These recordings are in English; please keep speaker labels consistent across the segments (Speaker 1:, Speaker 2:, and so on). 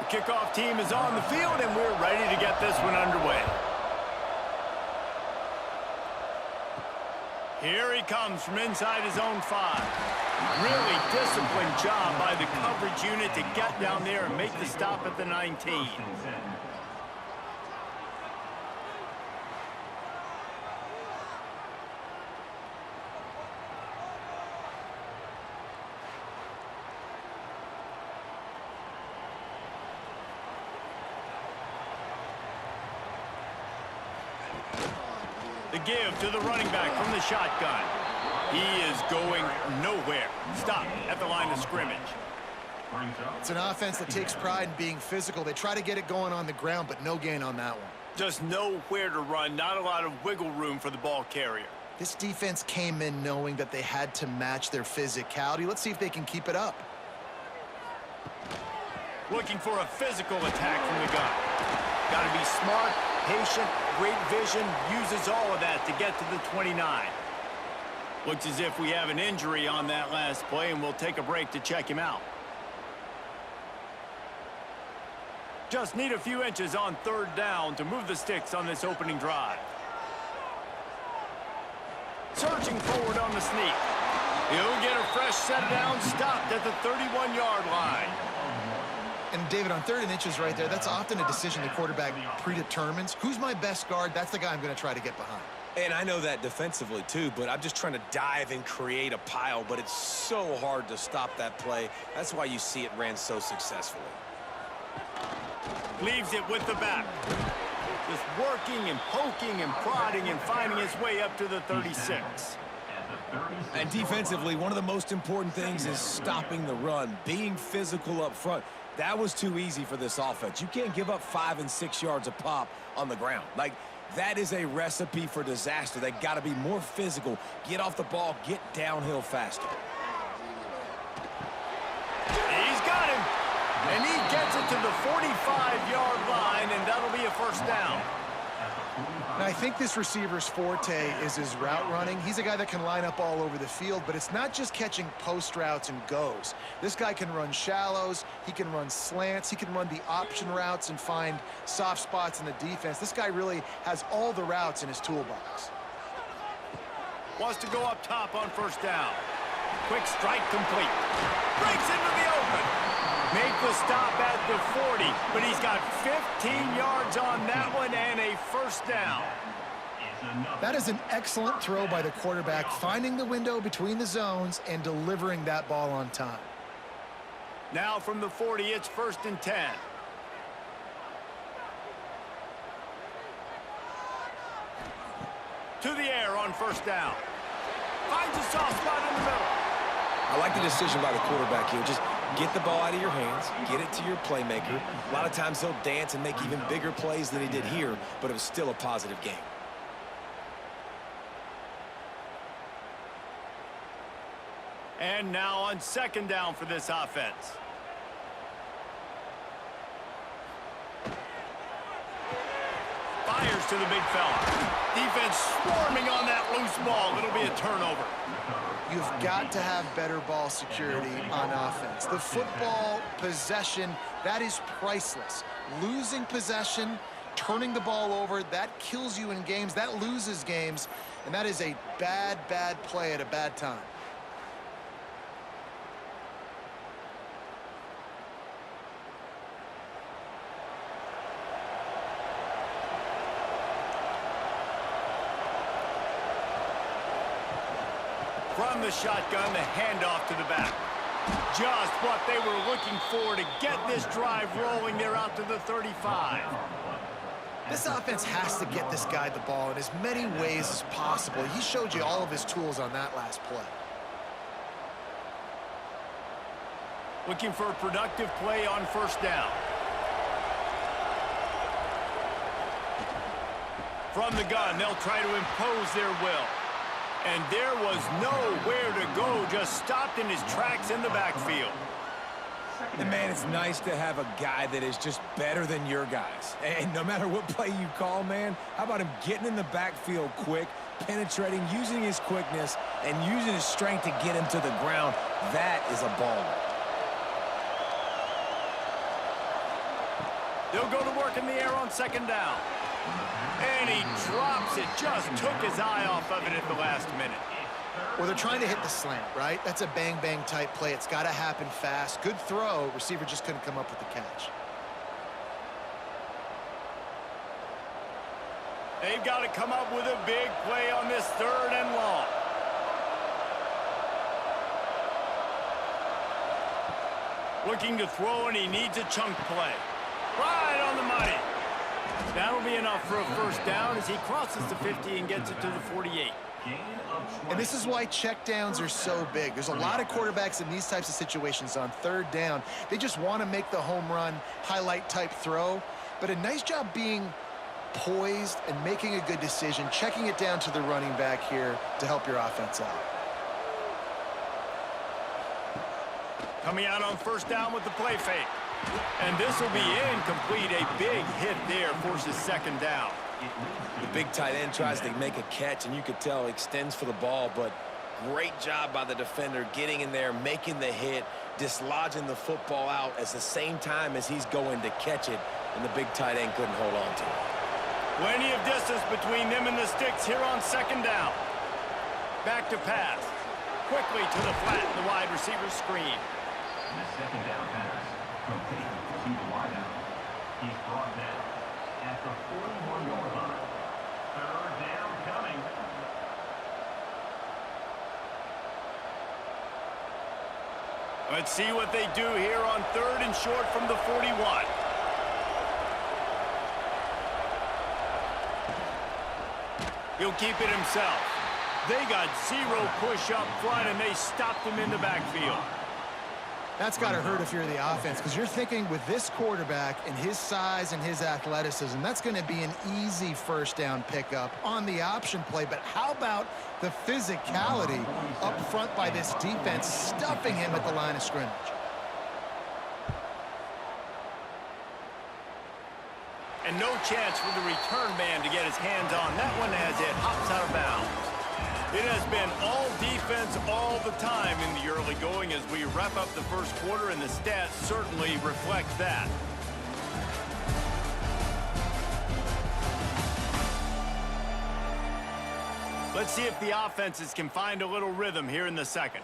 Speaker 1: The kickoff team is on the field, and we're ready to get this one underway. Here he comes from inside his own 5. Really disciplined job by the coverage unit to get down there and make the stop at the 19. The give to the running back from the shotgun. He is going nowhere. Stop at the line of scrimmage.
Speaker 2: It's an offense that takes pride in being physical. They try to get it going on the ground, but no gain on that one.
Speaker 1: Just nowhere to run. Not a lot of wiggle room for the ball carrier.
Speaker 2: This defense came in knowing that they had to match their physicality. Let's see if they can keep it up.
Speaker 1: Looking for a physical attack from the gun. Got to be smart, patient, great vision, uses all of that to get to the 29. Looks as if we have an injury on that last play, and we'll take a break to check him out. Just need a few inches on 3rd down to move the sticks on this opening drive. Surging forward on the sneak. He'll get a fresh set down, stopped at the 31-yard line.
Speaker 2: And David, on 3rd and inches right there, that's often a decision the quarterback predetermines. Who's my best guard? That's the guy I'm going to try to get behind.
Speaker 3: And I know that defensively too, but I'm just trying to dive and create a pile, but it's so hard to stop that play. That's why you see it ran so successfully.
Speaker 1: Leaves it with the back. Just working and poking and prodding and finding his way up to the 36.
Speaker 3: And defensively, one of the most important things is stopping the run, being physical up front. That was too easy for this offense. You can't give up 5 and 6 yards a pop on the ground. Like, that is a recipe for disaster. They got to be more physical, get off the ball, get downhill faster.
Speaker 1: He's got him. And he gets it to the 45-yard line, and that'll be a first down.
Speaker 2: Now, I think this receiver's forte is his route running. He's a guy that can line up all over the field, but it's not just catching post routes and goes. This guy can run shallows, he can run slants, he can run the option routes and find soft spots in the defense. This guy really has all the routes in his toolbox.
Speaker 1: Wants to go up top on first down. Quick strike complete. Breaks into the open. Make the stop at the 40, but he's got 15 yards on that one and a first down.
Speaker 2: That is an excellent throw by the quarterback, finding the window between the zones and delivering that ball on time.
Speaker 1: Now from the 40, it's 1st and 10. To the air on first down. Finds a soft spot in the middle.
Speaker 3: I like the decision by the quarterback here. Just get the ball out of your hands, get it to your playmaker. A lot of times he'll dance and make even bigger plays than he did here, but it was still a positive game.
Speaker 1: And now on 2nd down for this offense. Fires to the big fella. Defense swarming on that loose ball. It'll be a turnover.
Speaker 2: You've got to have better ball security on offense. The football possession, that is priceless. Losing possession, turning the ball over, that kills you in games, that loses games, and that is a bad, bad play at a bad time.
Speaker 1: From the shotgun, the handoff to the back. Just what they were looking for to get this drive rolling. They're out to the 35.
Speaker 2: This offense has to get this guy the ball in as many ways as possible. He showed you all of his tools on that last play.
Speaker 1: Looking for a productive play on first down. From the gun, they'll try to impose their will. And there was nowhere to go, just stopped in his tracks in the backfield.
Speaker 3: And man, it's nice to have a guy that is just better than your guys. And no matter what play you call, man, how about him getting in the backfield quick, penetrating, using his quickness, and using his strength to get him to the ground? That is a baller.
Speaker 1: They'll go to work in the air on second down. And he drops it. Just took his eye off of it at the last minute.
Speaker 2: Well, they're trying to hit the slant, right? That's a bang-bang type play. It's got to happen fast. Good throw. Receiver just couldn't come up with the catch.
Speaker 1: They've got to come up with a big play on this 3rd and long. Looking to throw, and he needs a chunk play. Right on the money. That'll be enough for a first down as he crosses the 50 and gets it to the 48.
Speaker 2: And this is why checkdowns are so big. There's a lot of quarterbacks in these types of situations on 3rd down. They just want to make the home run, highlight type throw. But a nice job being poised and making a good decision, checking it down to the running back here to help your offense out.
Speaker 1: Coming out on first down with the play fake. And this will be incomplete. A big hit there forces second down.
Speaker 3: The big tight end tries to make a catch, and you could tell extends for the ball, but great job by the defender getting in there, making the hit, dislodging the football out at the same time as he's going to catch it, and the big tight end couldn't hold on to it.
Speaker 1: Plenty of distance between them and the sticks here on second down. Back to pass. Quickly to the flat in the wide receiver screen.
Speaker 4: And the second down pass complete to the wideout. He's brought down at the 41-yard line. 3rd down coming.
Speaker 1: Let's see what they do here on 3rd and short from the 41. He'll keep it himself. They got 0 push up front, and they stopped him in the backfield.
Speaker 2: That's got to hurt if you're the offense, because you're thinking with this quarterback and his size and his athleticism, that's going to be an easy first down pickup on the option play. But how about the physicality up front by this defense, stuffing him at the line of scrimmage?
Speaker 1: And no chance for the return man to get his hands on that one as it hops out of bounds. It has been all defense all the time in the early going as we wrap up the first quarter, and the stats certainly reflect that. Let's see if the offenses can find a little rhythm here in the second.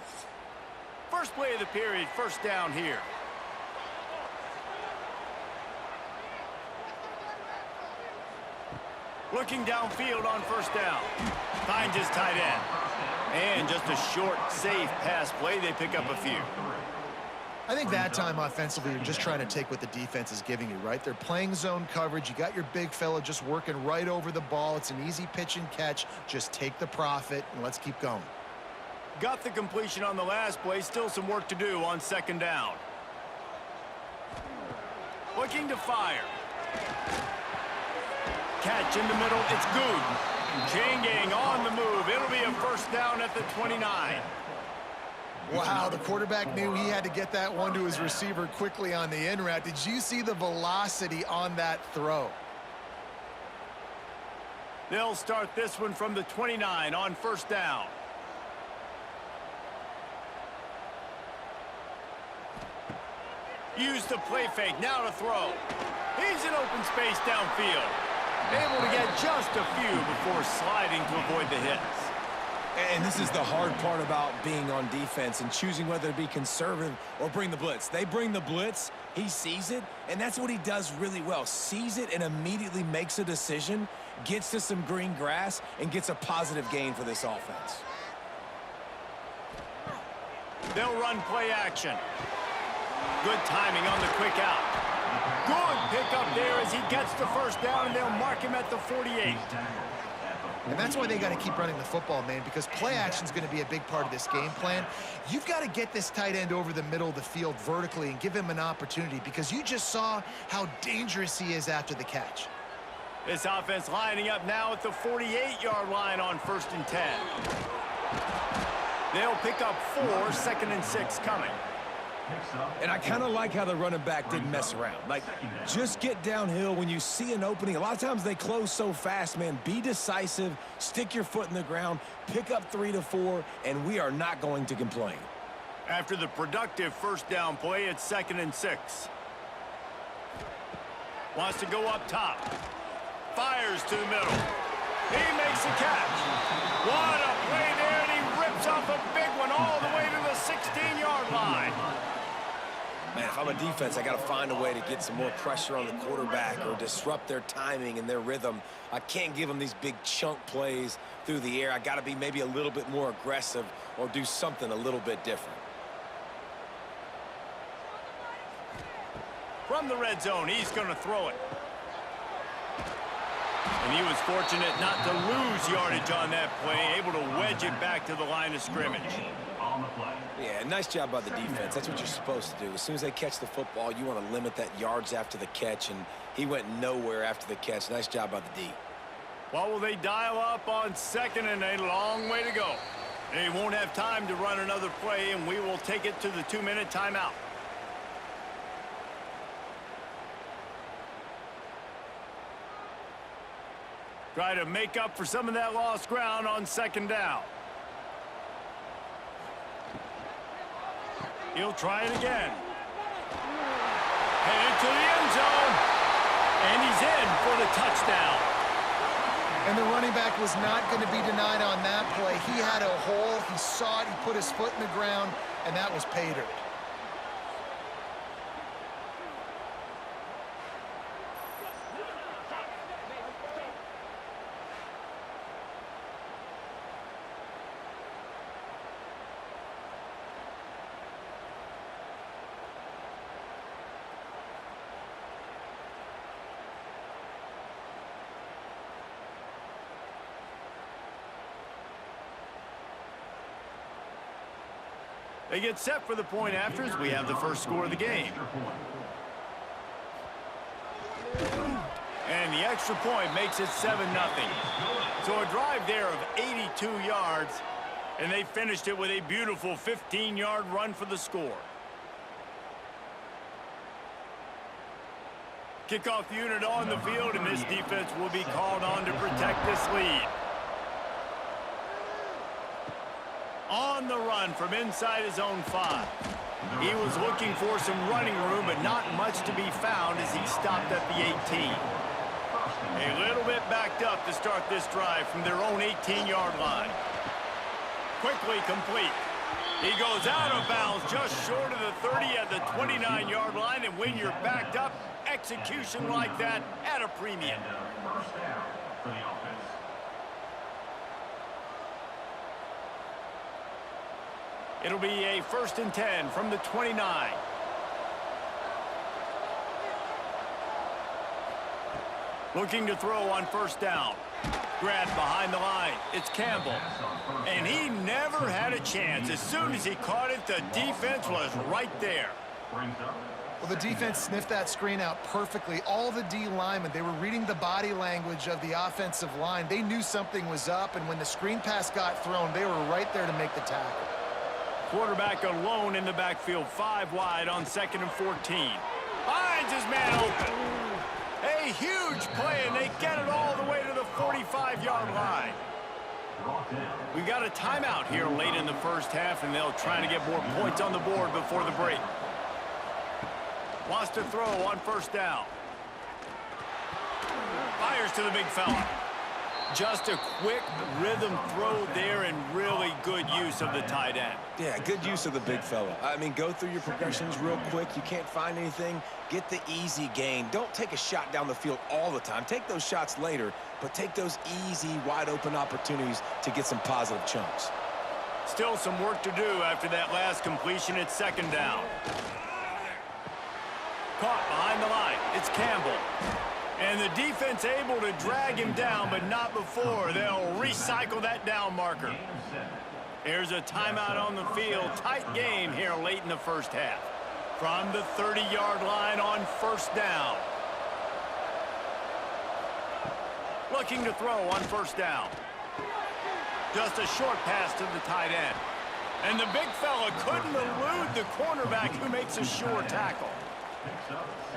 Speaker 1: First play of the period, first down here. Looking downfield on first down. Finds his tight end. And just a short, safe pass play. They pick up a few.
Speaker 2: I think that time offensively, you're just trying to take what the defense is giving you, right? They're playing zone coverage. You got your big fella just working right over the ball. It's an easy pitch and catch. Just take the profit, and let's keep going.
Speaker 1: Got the completion on the last play. Still some work to do on second down. Looking to fire. Catch in the middle. It's good. Chain gang on the move. It'll be a first down at the 29.
Speaker 2: Wow, the quarterback knew he had to get that one to his receiver quickly on the in route. Did you see the velocity on that throw?
Speaker 1: They'll start this one from the 29 on first down. Use the play fake. Now to throw. He's in open space downfield. Able to get just a few before sliding to avoid the hits.
Speaker 3: And this is the hard part about being on defense and choosing whether to be conservative or bring the blitz. They bring the blitz, he sees it, and that's what he does really well. Sees it and immediately makes a decision, gets to some green grass, and gets a positive gain for this offense.
Speaker 1: They'll run play action. Good timing on the quick out. Good pickup there as he gets the first down, and they'll mark him at the 48.
Speaker 2: And that's why they got to keep running the football, man, because play action is going to be a big part of this game plan. You've got to get this tight end over the middle of the field vertically and give him an opportunity, because you just saw how dangerous he is after the catch.
Speaker 1: This offense lining up now at the 48-yard line on 1st and 10. They'll pick up 4, 2nd and 6 coming.
Speaker 3: And I kind of like how the running back didn't mess around. Like, just get downhill when you see an opening. A lot of times they close so fast, man. Be decisive, stick your foot in the ground, pick up 3 to 4, and we are not going to complain.
Speaker 1: After the productive first down play, it's 2nd and 6. Wants to go up top. Fires to the middle. He makes the catch. What a play there, and he rips off a big one all the way to the 16-yard line.
Speaker 3: Man, if I'm a defense, I got to find a way to get some more pressure on the quarterback or disrupt their timing and their rhythm. I can't give them these big chunk plays through the air. I got to be maybe a little bit more aggressive or do something a little bit different.
Speaker 1: From the red zone, he's going to throw it. And he was fortunate not to lose yardage on that play, able to wedge it back to the line of scrimmage.
Speaker 4: On the play.
Speaker 3: Yeah, nice job by the defense. That's what you're supposed to do. As soon as they catch the football, you want to limit that yards after the catch, and he went nowhere after the catch. Nice job by the D.
Speaker 1: Well, will they dial up on second and a long way to go? They won't have time to run another play, and we will take it to the 2-minute timeout. Try to make up for some of that lost ground on second down. He'll try it again. Headed to the end zone. And he's in for the touchdown.
Speaker 2: And the running back was not going to be denied on that play. He had a hole. He saw it. He put his foot in the ground, and that was pay dirt.
Speaker 1: They get set for the point afters. We have the first score of the game. And the extra point makes it 7-0. So a drive there of 82 yards, and they finished it with a beautiful 15-yard run for the score. Kickoff unit on the field, and this defense will be called on to protect this lead. On the run from inside his own 5. He was looking for some running room, but not much to be found as he stopped at the 18. A little bit backed up to start this drive from their own 18-yard line. Quickly complete. He goes out of bounds just short of the 30 at the 29-yard line, and when you're backed up, execution like that at a premium.
Speaker 4: First down for the offense.
Speaker 1: It'll be a 1st and 10 from the 29. Looking to throw on first down. Grabbed behind the line. It's Campbell. And he never had a chance. As soon as he caught it, the defense was right there.
Speaker 2: Well, the defense sniffed that screen out perfectly. All the D linemen, they were reading the body language of the offensive line. They knew something was up, and when the screen pass got thrown, they were right there to make the tackle.
Speaker 1: Quarterback alone in the backfield, 5 wide on 2nd and 14. Finds his man open. A huge play, and they get it all the way to the 45-yard line. We've got a timeout here late in the first half, and they'll try to get more points on the board before the break. Wants to throw on first down. Fires to the big fella. Just a quick rhythm throw there and really good use of the tight end.
Speaker 3: Yeah, good use of the big fella. I mean, go through your progressions real quick. You can't find anything. Get the easy gain. Don't take a shot down the field all the time. Take those shots later, but take those easy, wide-open opportunities to get some positive chunks.
Speaker 1: Still some work to do after that last completion at 2nd down. Caught behind the line. It's Campbell. And the defense able to drag him down, but not before. They'll recycle that down marker. There's a timeout on the field. Tight game here late in the first half. From the 30-yard line on first down. Looking to throw on first down. Just a short pass to the tight end. And the big fella couldn't elude the cornerback who makes a sure tackle.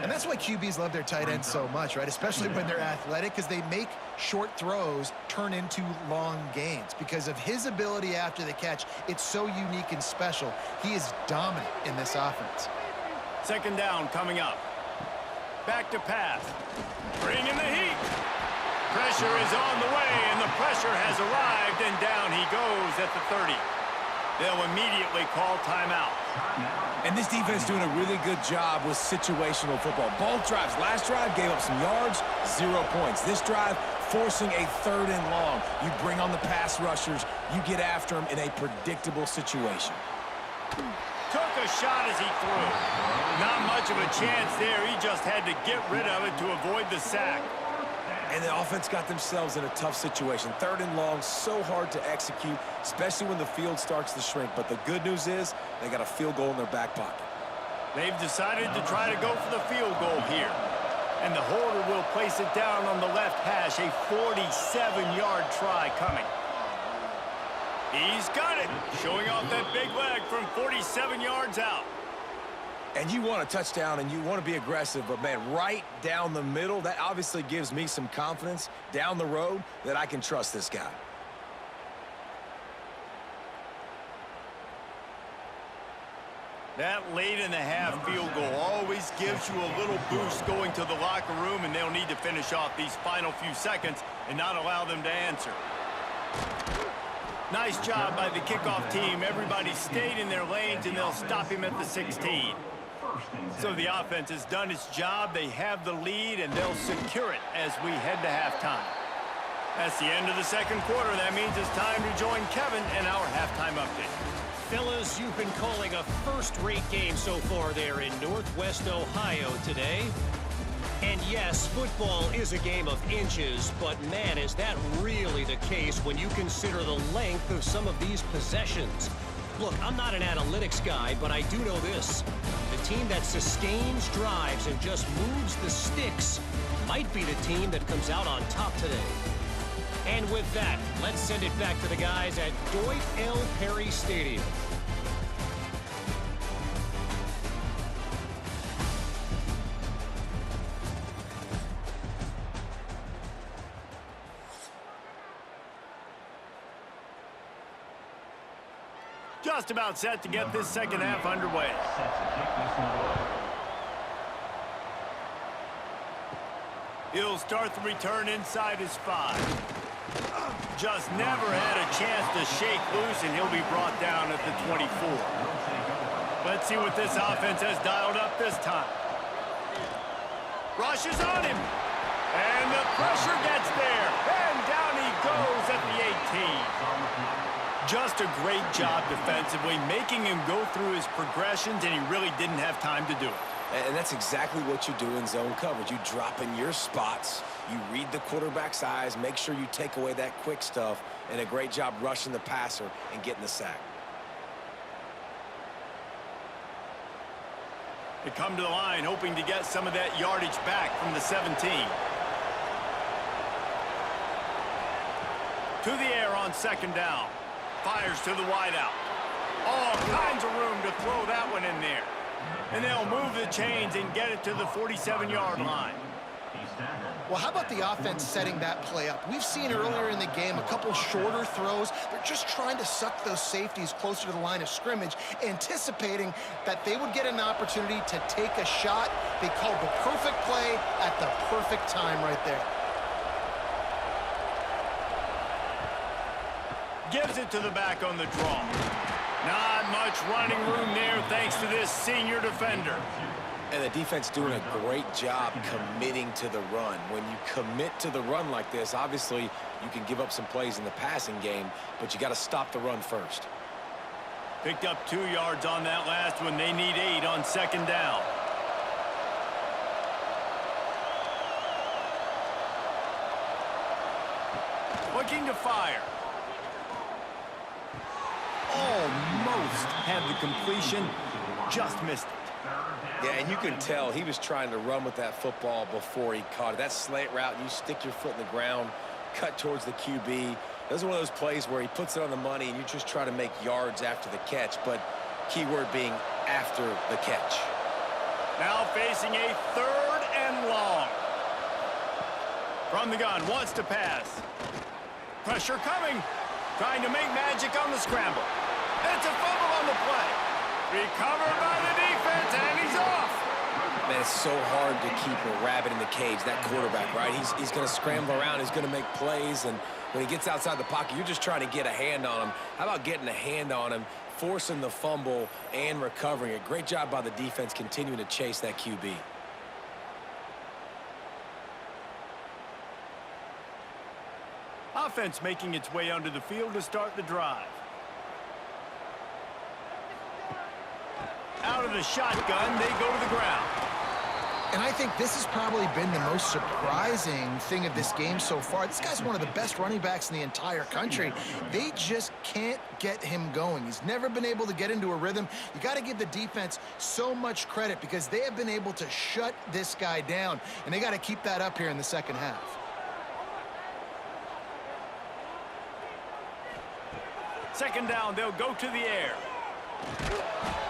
Speaker 2: And that's why QBs love their tight ends so much, right? Especially when they're athletic, because they make short throws turn into long gains. Because of his ability after the catch, it's so unique and special. He is dominant in this offense.
Speaker 1: 2nd down coming up. Back to pass. Bring in the heat. Pressure is on the way, and the pressure has arrived, and down he goes at the 30. They'll immediately call timeout.
Speaker 3: And this defense doing a really good job with situational football. Both drives. Last drive gave up some yards, 0 points. This drive forcing a 3rd and long. You bring on the pass rushers. You get after them in a predictable situation.
Speaker 1: Took a shot as he threw. Not much of a chance there. He just had to get rid of it to avoid the sack.
Speaker 3: And the offense got themselves in a tough situation. 3rd and long, so hard to execute, especially when the field starts to shrink. But the good news is they got a field goal in their back pocket.
Speaker 1: They've decided to try to go for the field goal here. And the holder will place it down on the left hash. A 47-yard try coming. He's got it. Showing off that big leg from 47 yards out.
Speaker 3: And you want a touchdown and you want to be aggressive, but man, right down the middle, that obviously gives me some confidence down the road that I can trust this guy.
Speaker 1: That late in the half field goal always gives you a little boost going to the locker room, and they'll need to finish off these final few seconds and not allow them to answer. Nice job by the kickoff team. Everybody stayed in their lanes, and they'll stop him at the 16. So the offense has done its job. They have the lead, and they'll secure it as we head to halftime. That's the end of the second quarter. That means it's time to join Kevin in our halftime update.
Speaker 5: Fellas, you've been calling a first-rate game so far there in Northwest Ohio today. And yes, football is a game of inches, but man, is that really the case when you consider the length of some of these possessions. Look, I'm not an analytics guy, but I do know this. The team that sustains drives and just moves the sticks might be the team that comes out on top today. And with that, let's send it back to the guys at Dwight L. Perry Stadium.
Speaker 1: Just about set to get this second half underway. He'll start the return inside his 5. Just never had a chance to shake loose, and he'll be brought down at the 24. Let's see what this offense has dialed up this time. Rushes on him. And the pressure gets there. And down he goes at the 18. Just a great job defensively, making him go through his progressions, and he really didn't have time to do it.
Speaker 3: And that's exactly what you do in zone coverage. You drop in your spots, you read the quarterback's eyes, make sure you take away that quick stuff, and a great job rushing the passer and getting the sack.
Speaker 1: They come to the line hoping to get some of that yardage back from the 17. To the air on second down. Fires to the wideout. All kinds of room to throw that one in there. And they'll move the chains and get it to the 47-yard line.
Speaker 2: Well, how about the offense setting that play up? We've seen earlier in the game a couple shorter throws. They're just trying to suck those safeties closer to the line of scrimmage, anticipating that they would get an opportunity to take a shot. They called the perfect play at the perfect time right there.
Speaker 1: Gives it to the back on the draw. Not much running room there thanks to this senior defender.
Speaker 3: And the defense doing a great job committing to the run. When you commit to the run like this, obviously you can give up some plays in the passing game, but you got to stop the run first.
Speaker 1: Picked up 2 yards on that last one. They need 8 on second down. Looking to fire. Almost had the completion, just missed it.
Speaker 3: Yeah, and you can tell he was trying to run with that football before he caught it. That slant route, you stick your foot in the ground, cut towards the QB. Those are one of those plays where he puts it on the money and you just try to make yards after the catch, but keyword being after the catch.
Speaker 1: Now facing a 3rd and long. From the gun, wants to pass. Pressure coming. Trying to make magic on the scramble. It's a fumble on the play. Recovered by the defense, and he's off.
Speaker 3: Man, it's so hard to keep a rabbit in the cage, that quarterback, right? He's going to scramble around. He's going to make plays, and when he gets outside the pocket, you're just trying to get a hand on him. How about getting a hand on him, forcing the fumble, and recovering it? Great job by the defense continuing to chase that QB.
Speaker 1: Offense making its way onto the field to start the drive. Out of the shotgun, they go to the ground.
Speaker 2: And I think this has probably been the most surprising thing of this game so far. This guy's one of the best running backs in the entire country. They just can't get him going. He's never been able to get into a rhythm. You got to give the defense so much credit because they have been able to shut this guy down, and they got to keep that up here in the second half.
Speaker 1: Second down, they'll go to the air.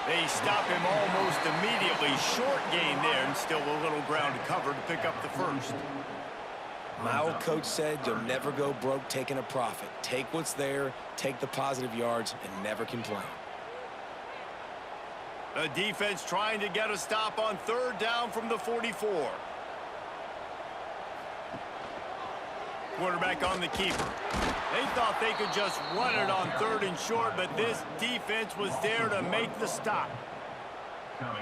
Speaker 1: They stop him almost immediately. Short gain there, and still a little ground to cover to pick up the first.
Speaker 3: My old coach said you'll never go broke taking a profit. Take what's there, take the positive yards, and never complain.
Speaker 1: The defense trying to get a stop on third down from the 44. Quarterback on the keeper. They thought they could just run it on third and short, but this defense was there to make the stop.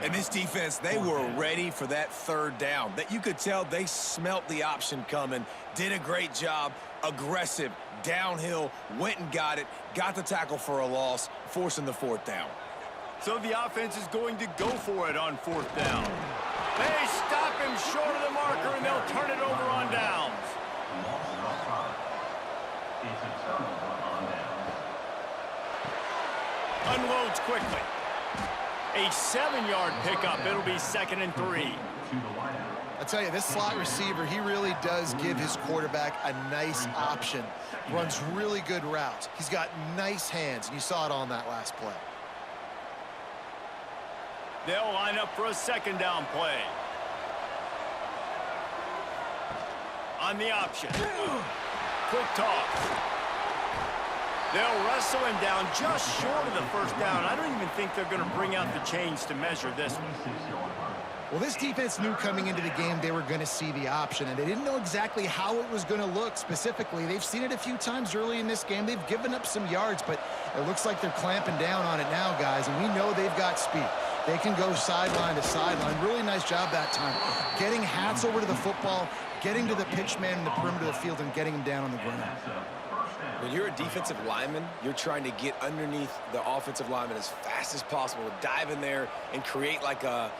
Speaker 3: And this defense, they were ready for that third down. That you could tell they smelt the option coming, did a great job, aggressive, downhill, went and got it, got the tackle for a loss, forcing the fourth down.
Speaker 1: So the offense is going to go for it on fourth down. They stop him short of the marker, and they'll turn it over on downs.
Speaker 4: It's a turnover on downs.
Speaker 1: Unloads quickly. A 7-yard pickup. It'll be 2nd and 3.
Speaker 4: To the wideout.
Speaker 2: I tell you, this slot receiver, he really does give his quarterback a nice option. Runs really good routes. He's got nice hands, and you saw it on that last play.
Speaker 1: They'll line up for a second down play. On the option. Quick toss. They'll wrestle him down just short of the first down. I don't even think they're going to bring out the chains to measure this one.
Speaker 2: Well, this defense knew coming into the game they were going to see the option, and they didn't know exactly how it was going to look specifically. They've seen it a few times early in this game. They've given up some yards, but it looks like they're clamping down on it now, guys, and we know they've got speed. They can go sideline to sideline. Really nice job that time. Getting hats over to the football, getting to the pitch man in the perimeter of the field, and getting him down on the ground.
Speaker 3: When you're a defensive lineman, you're trying to get underneath the offensive lineman as fast as possible, dive in there and create like a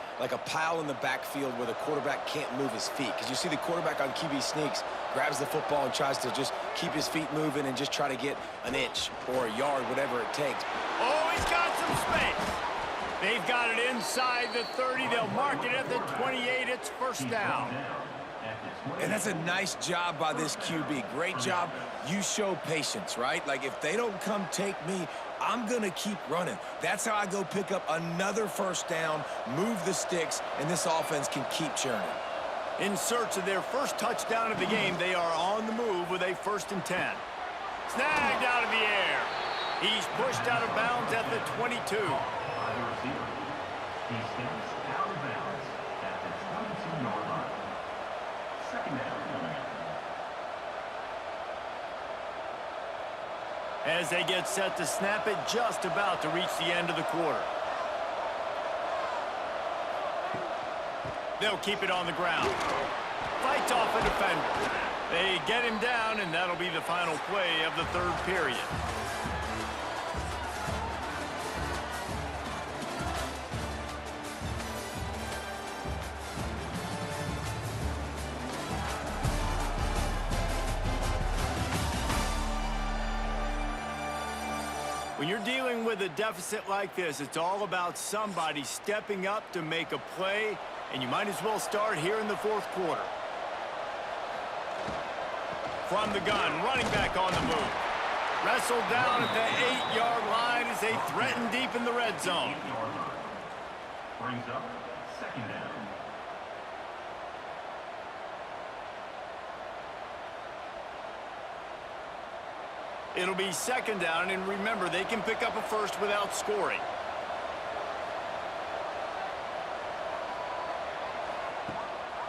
Speaker 3: pile in the backfield where the quarterback can't move his feet. Because you see the quarterback on QB sneaks, grabs the football and tries to just keep his feet moving and just try to get an inch or a yard, whatever it takes.
Speaker 1: Oh, he's got some space. They've got it inside the 30. They'll mark it at the 28. It's first down.
Speaker 3: And that's a nice job by this QB. Great job. You show patience, right? Like, if they don't come take me, I'm going to keep running. That's how I go pick up another first down, move the sticks, and this offense can keep churning.
Speaker 1: In search of their first touchdown of the game, they are on the move with a 1st and 10. Snagged out of the air. He's pushed out of bounds at the 22.
Speaker 4: By the receiver. He stands out of bounds at the 22-yard line. Second down.
Speaker 1: As they get set to snap it, just about to reach the end of the quarter. They'll keep it on the ground. Fights off a defender. They get him down, and that'll be the final play of the third period. When you're dealing with a deficit like this, it's all about somebody stepping up to make a play, and you might as well start here in the fourth quarter. From the gun, running back on the move. Wrestled down at the 8-yard line as they threaten deep in the red zone.
Speaker 4: Brings up second down.
Speaker 1: It'll be second down, and remember, they can pick up a first without scoring.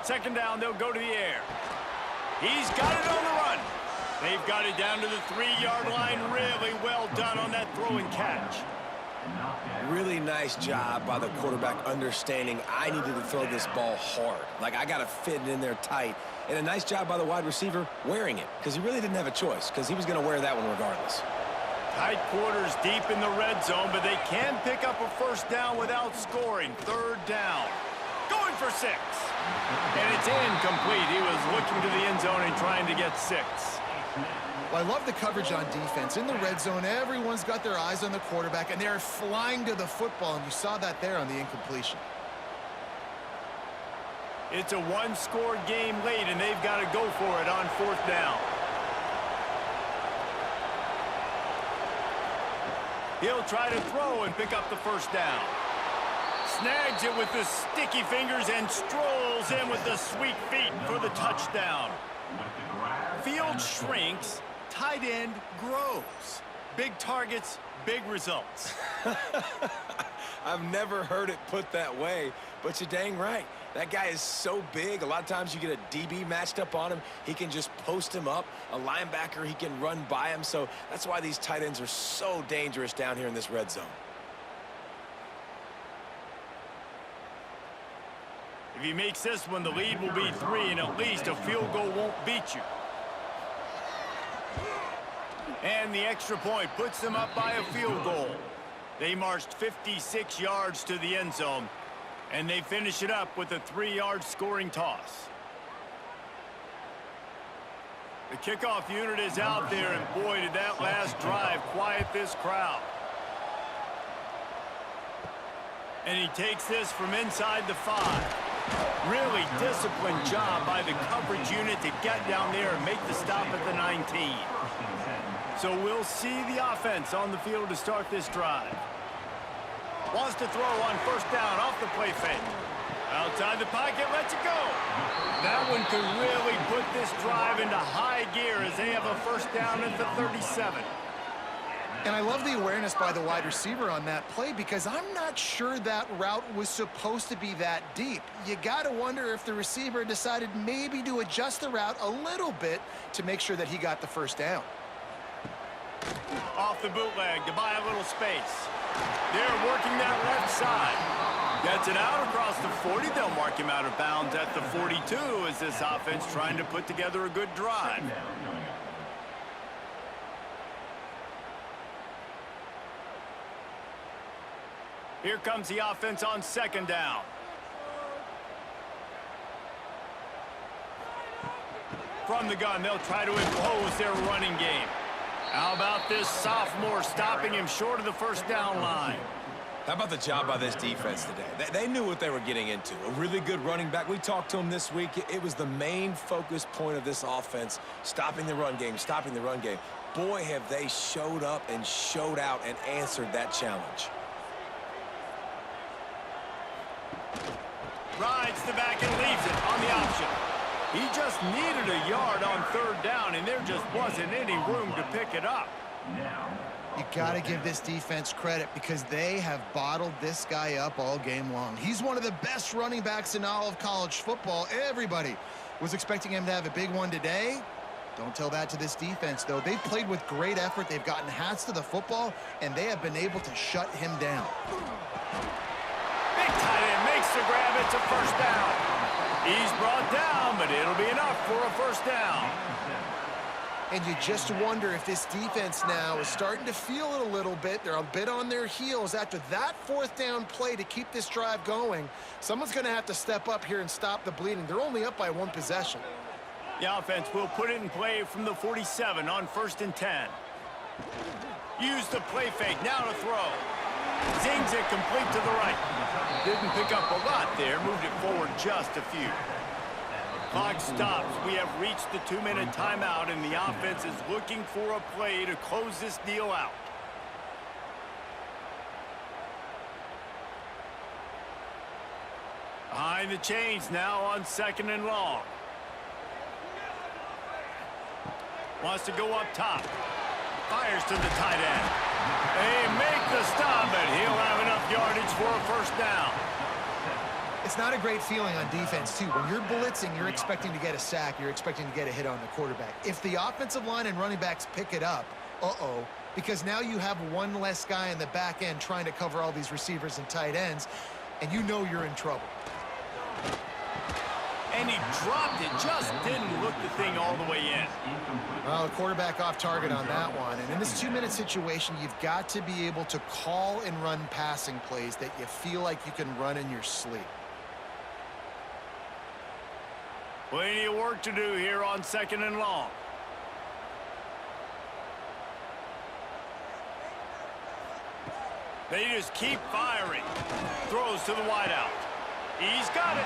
Speaker 1: Second down, they'll go to the air. He's got it on the run. They've got it down to the 3-yard line. Really well done on that throw and catch.
Speaker 3: Really nice job by the quarterback understanding I needed to throw this ball hard. Like, I got to fit it in there tight. And a nice job by the wide receiver wearing it, because he really didn't have a choice, because he was going to wear that one regardless.
Speaker 1: Tight quarters deep in the red zone, but they can pick up a first down without scoring. Third down. Going for 6. And it's incomplete. He was looking to the end zone and trying to get 6.
Speaker 2: Well, I love the coverage on defense. In the red zone, everyone's got their eyes on the quarterback, and they're flying to the football, and you saw that there on the incompletion.
Speaker 1: It's a one-score game late, and they've got to go for it on 4th down. He'll try to throw and pick up the first down. Snags it with the sticky fingers and strolls in with the sweet feet for the touchdown. Field shrinks, tight end grows. Big targets, big results.
Speaker 3: I've never heard it put that way, but you're dang right. That guy is so big. A lot of times you get a DB matched up on him. He can just post him up. A linebacker, he can run by him. So that's why these tight ends are so dangerous down here in this red zone.
Speaker 1: If he makes this one, the lead will be 3, and at least a field goal won't beat you. And the extra point puts them up by a field goal. They marched 56 yards to the end zone, and they finish it up with a 3-yard scoring toss. The kickoff unit is out there, and boy, did that last drive quiet this crowd. And he takes this from inside the 5. Really disciplined job by the coverage unit to get down there and make the stop at the 19. So we'll see the offense on the field to start this drive. Wants to throw on first down off the play fake. Outside the pocket, lets it go. That one could really put this drive into high gear as they have a first down at the 37.
Speaker 2: And I love the awareness by the wide receiver on that play, because I'm not sure that route was supposed to be that deep. You got to wonder if the receiver decided maybe to adjust the route a little bit to make sure that he got the first down.
Speaker 1: Off the bootleg to buy a little space. They're working that left side. Gets it out across the 40. They'll mark him out of bounds at the 42 as this offense trying to put together a good drive. Here comes the offense on second down. From the gun, they'll try to impose their running game. How about this sophomore stopping him short of the first down line?
Speaker 3: How about the job by this defense today? They knew what they were getting into. A really good running back. We talked to him this week. It was the main focus point of this offense, stopping the run game, stopping the run game. Boy, have they showed up and showed out and answered that challenge.
Speaker 1: Rides the back and leaves it on the option. He just needed a yard on third down, and there just wasn't any room to pick it up.
Speaker 2: You got to give this defense credit, because they have bottled this guy up all game long. He's one of the best running backs in all of college football. Everybody was expecting him to have a big one today. Don't tell that to this defense, though. They've played with great effort. They've gotten hats to the football, and they have been able to shut him down.
Speaker 1: Big tight end makes the grab. It's a first down. He's brought down, but it'll be enough for a first down.
Speaker 2: And you just wonder if this defense now is starting to feel it a little bit. They're a bit on their heels after that fourth down play to keep this drive going. Someone's going to have to step up here and stop the bleeding. They're only up by 1 possession.
Speaker 1: The offense will put it in play from the 47 on 1st and 10. Use the play fake, now to throw. Zings it complete to the right. Didn't pick up a lot there, moved it forward just a few. Clock stops. We have reached the 2-minute timeout, and the offense is looking for a play to close this deal out. Behind the chains now on 2nd and long. Wants to go up top. Fires to the tight end. They make the stop, but he'll have enough yardage for a first down.
Speaker 2: It it's not a great feeling on defense, too. When you're blitzing, you're expecting to get a sack. You're expecting to get a hit on the quarterback. If the offensive line and running backs pick it up, because now you have one less guy in the back end trying to cover all these receivers and tight ends, and you know you're in trouble.
Speaker 1: And he dropped it, just didn't look the thing all the way in.
Speaker 2: Well, the quarterback off target on that one. And in this 2-minute situation, you've got to be able to call and run passing plays that you feel like you can run in your sleep.
Speaker 1: Plenty of work to do here on 2nd and long. They just keep firing. Throws to the wideout. He's got it.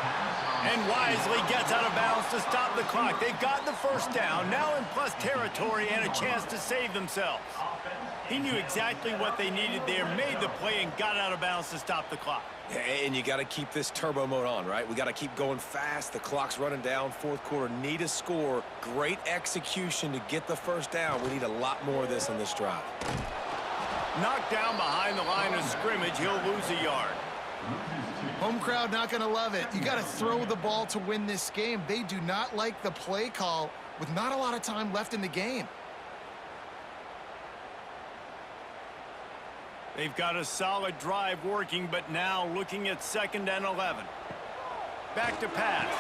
Speaker 1: And wisely gets out of bounds to stop the clock. They've got the first down, now in plus territory and a chance to save themselves. He knew exactly what they needed there, made the play, and got out of bounds to stop the clock.
Speaker 3: And you got to keep this turbo mode on, right? We got to keep going fast. The clock's running down. Fourth quarter, need a score. Great execution to get the first down. We need a lot more of this on this drive.
Speaker 1: Knocked down behind the line of scrimmage, he'll lose a yard.
Speaker 2: Home crowd not going to love it. You got to throw the ball to win this game. They do not like the play call with not a lot of time left in the game.
Speaker 1: They've got a solid drive working, but now looking at 2nd and 11. Back to pass.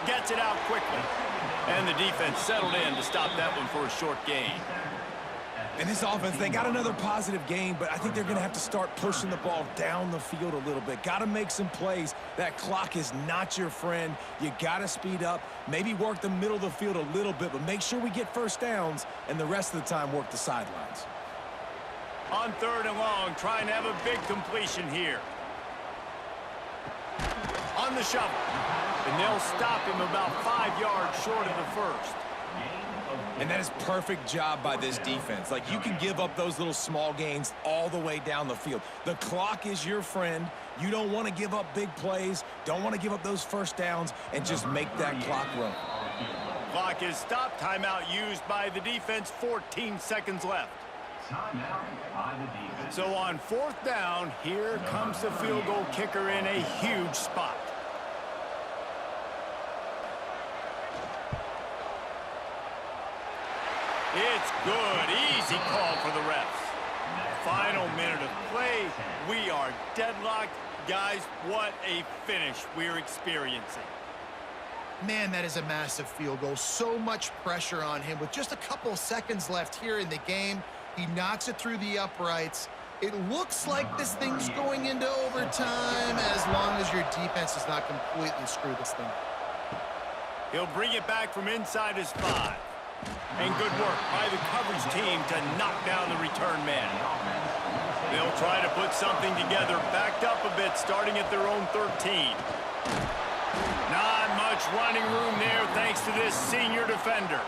Speaker 1: Gets it out quickly. And the defense settled in to stop that one for a short gain.
Speaker 3: And this offense, they got another positive game, but I think they're going to have to start pushing the ball down the field a little bit. Got to make some plays. That clock is not your friend. You got to speed up, maybe work the middle of the field a little bit, but make sure we get first downs, and the rest of the time work the sidelines.
Speaker 1: On 3rd and long, trying to have a big completion here. On the shovel. And they'll stop him about 5 yards short of the first.
Speaker 3: And that is perfect job by this defense. Like, you can give up those little small gains all the way down the field. The clock is your friend. You don't want to give up big plays. Don't want to give up those first downs, and just make that clock run.
Speaker 1: Clock is stopped. Timeout used by the defense. 14 seconds left. So on 4th down, here comes the field goal kicker in a huge spot. It's good. Easy call for the refs. Final minute of play. We are deadlocked. Guys, what a finish we're experiencing.
Speaker 2: Man, that is a massive field goal. So much pressure on him. With just a couple seconds left here in the game, he knocks it through the uprights. It looks like this thing's going into overtime as long as your defense does not completely screw this thing.
Speaker 1: He'll bring it back from inside his 5. And good work by the coverage team to knock down the return man. They'll try to put something together, backed up a bit, starting at their own 13. Not much running room there thanks to this senior defender.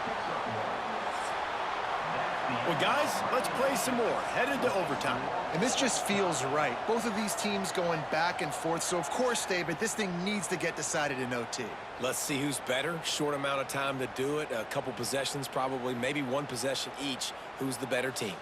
Speaker 1: Well, guys, let's play some more. Headed to overtime.
Speaker 2: And this just feels right. Both of these teams going back and forth. So, of course, David, this thing needs to get decided in OT.
Speaker 3: Let's see who's better. Short amount of time to do it. A couple possessions, probably, maybe one possession each. Who's the better team?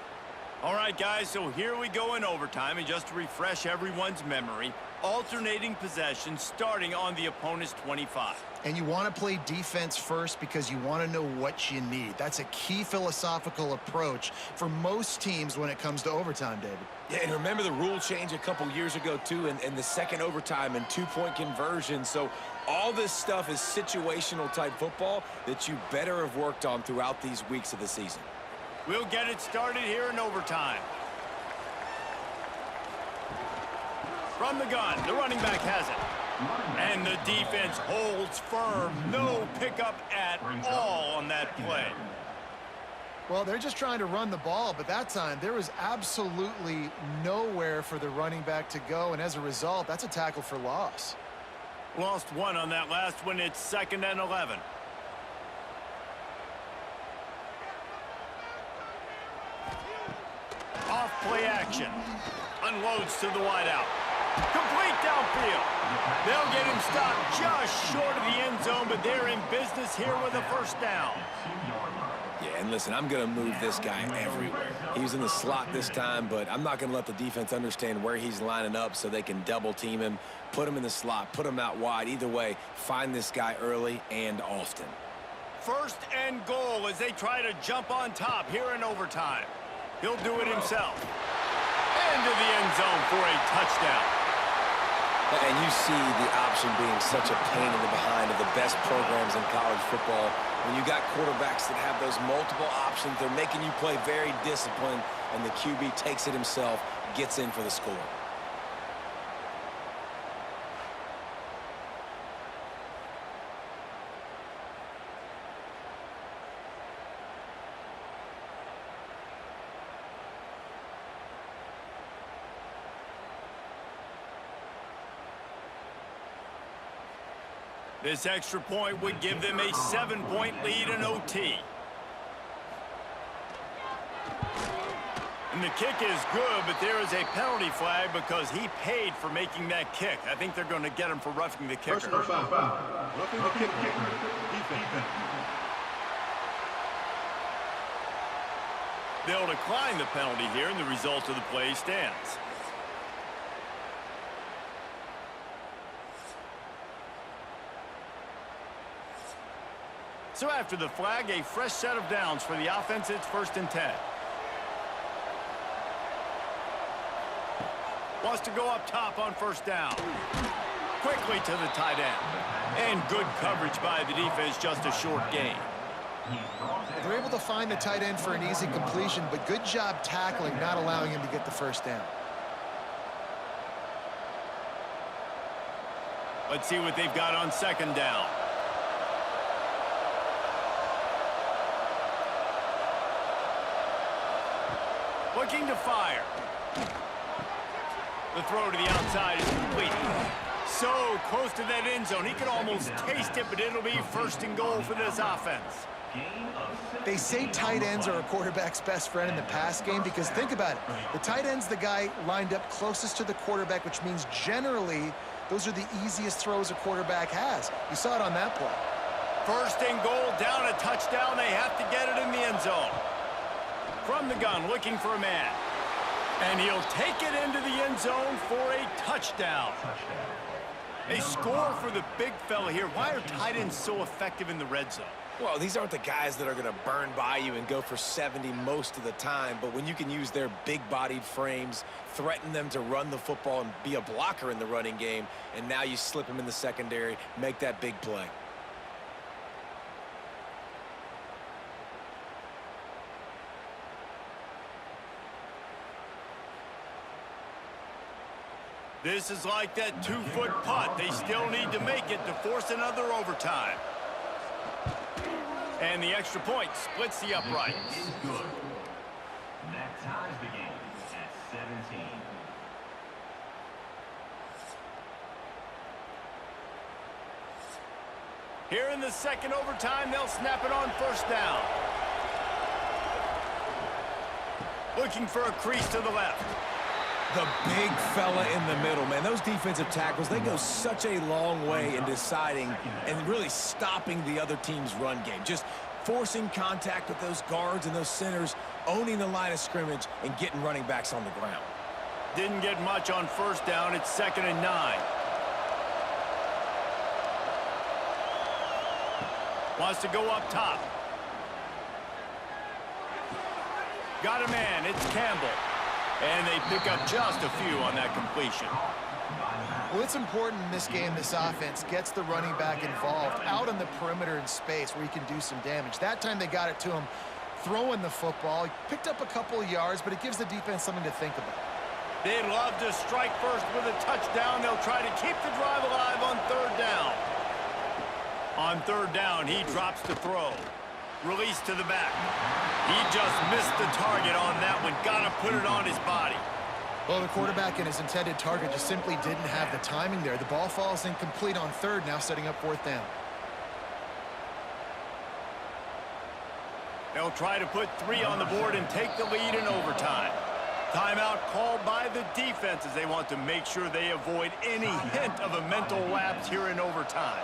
Speaker 1: All right, guys, so here we go in overtime. And just to refresh everyone's memory, alternating possessions starting on the opponent's 25.
Speaker 2: And you want to play defense first because you want to know what you need. That's a key philosophical approach for most teams when it comes to overtime, David.
Speaker 3: Yeah, and remember the rule change a couple years ago, too, and the second overtime and 2-point conversion. So all this stuff is situational type football that you better have worked on throughout these weeks of the season.
Speaker 1: We'll get it started here in overtime. From the gun, the running back has it. And the defense holds firm. No pickup at all on that play.
Speaker 2: Well, they're just trying to run the ball, but that time there was absolutely nowhere for the running back to go, and as a result, that's a tackle for loss.
Speaker 1: Lost one on that last one. It's 2nd and 11. Off play action. Unloads to the wideout. Complete downfield. They'll get him stopped just short of the end zone, but they're in business here with a first down.
Speaker 3: Yeah, and listen, I'm going to move this guy everywhere. He was in the slot this time, but I'm not going to let the defense understand where he's lining up so they can double team him, put him in the slot, put him out wide. Either way, find this guy early and often.
Speaker 1: First and goal as they try to jump on top here in overtime. He'll do it himself. Into the end zone for a touchdown.
Speaker 3: And you see the option being such a pain in the behind of the best programs in college football. When you got quarterbacks that have those multiple options, they're making you play very disciplined, and the QB takes it himself, gets in for the score.
Speaker 1: This extra point would give them a 7-point lead in OT. And the kick is good, but there is a penalty flag because he paid for making that kick. I think they're going to get him for roughing the kicker.
Speaker 6: Personal foul. Roughing the kicker. Defense.
Speaker 1: They'll decline the penalty here, and the result of the play stands. So after the flag, a fresh set of downs for the offense. It's 1st and 10. Wants to go up top on 1st down. Quickly to the tight end. And good coverage by the defense, just a short gain.
Speaker 2: They're able to find the tight end for an easy completion, but good job tackling, not allowing him to get the 1st down.
Speaker 1: Let's see what they've got on 2nd down. Looking to fire. The throw to the outside is complete. So close to that end zone. He can almost taste it, but it'll be 1st and goal for this offense.
Speaker 2: They say tight ends are a quarterback's best friend in the pass game because think about it. The tight end's the guy lined up closest to the quarterback, which means generally those are the easiest throws a quarterback has. You saw it on that play.
Speaker 1: 1st and goal, down a touchdown. They have to get it in the end zone. From the gun, looking for a man. And he'll take it into the end zone for a touchdown. A score for the big fella here. Why are tight ends so effective in the red zone?
Speaker 3: Well, these aren't the guys that are going to burn by you and go for 70 most of the time, but when you can use their big-bodied frames, threaten them to run the football and be a blocker in the running game, and now you slip them in the secondary, make that big play.
Speaker 1: This is like that 2-foot putt. They still need to make it to force another overtime. And the extra point splits the uprights.
Speaker 4: Is good. That ties the game at 17.
Speaker 1: Here in the 2nd overtime, they'll snap it on 1st down. Looking for a crease to the left.
Speaker 3: The big fella in the middle, man. Those defensive tackles, they go such a long way in deciding and really stopping the other team's run game. Just forcing contact with those guards and those centers, owning the line of scrimmage, and getting running backs on the ground.
Speaker 1: Didn't get much on 1st down. It's 2nd and 9. Wants to go up top. Got a man. It's Campbell. And they pick up just a few on that completion.
Speaker 2: Well, it's important in this game, this offense gets the running back involved out on the perimeter in space where he can do some damage. That time they got it to him throwing the football. He picked up a couple of yards, but it gives the defense something to think about.
Speaker 1: They'd love to strike first with a touchdown. They'll try to keep the drive alive on 3rd down. On 3rd down, he drops to throw. Release to the back. He just missed the target on that one. Got to put it on his body.
Speaker 2: Well, the quarterback and his intended target just simply didn't have the timing there. The ball falls incomplete on 3rd, now setting up 4th down.
Speaker 1: They'll try to put 3 on the board and take the lead in overtime. Timeout called by the defense as they want to make sure they avoid any hint of a mental lapse here in overtime.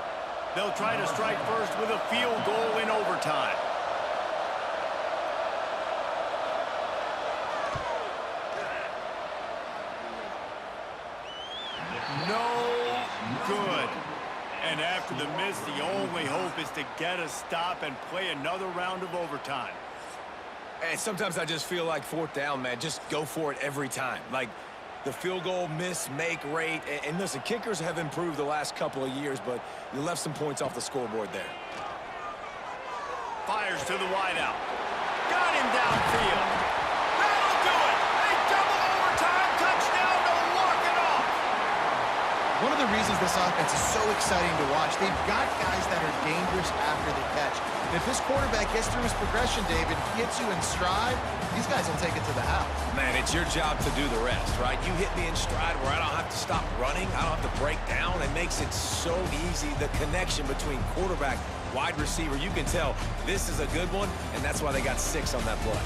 Speaker 1: They'll try to strike first with a field goal in overtime. And after the miss, the only hope is to get a stop and play another round of overtime.
Speaker 3: And sometimes I just feel like fourth down, man, just go for it every time. Like the field goal miss-make rate. And listen, kickers have improved the last couple of years, but you left some points off the scoreboard there.
Speaker 1: Fires to the wideout. Got him downfield. That'll do it. A double overtime touchdown to walk it off.
Speaker 2: One of the reasons this offense is so exciting to watch, they've got guys that are dangerous after the catch. And if this quarterback gets through his progression, David, hits you in stride, these guys will take it to the house.
Speaker 3: Man, it's your job to do the rest, right? You hit me in stride where I don't have to stop running. I don't have to break down. It makes it so easy. The connection between quarterback, wide receiver, you can tell this is a good one, and that's why they got 6 on that play.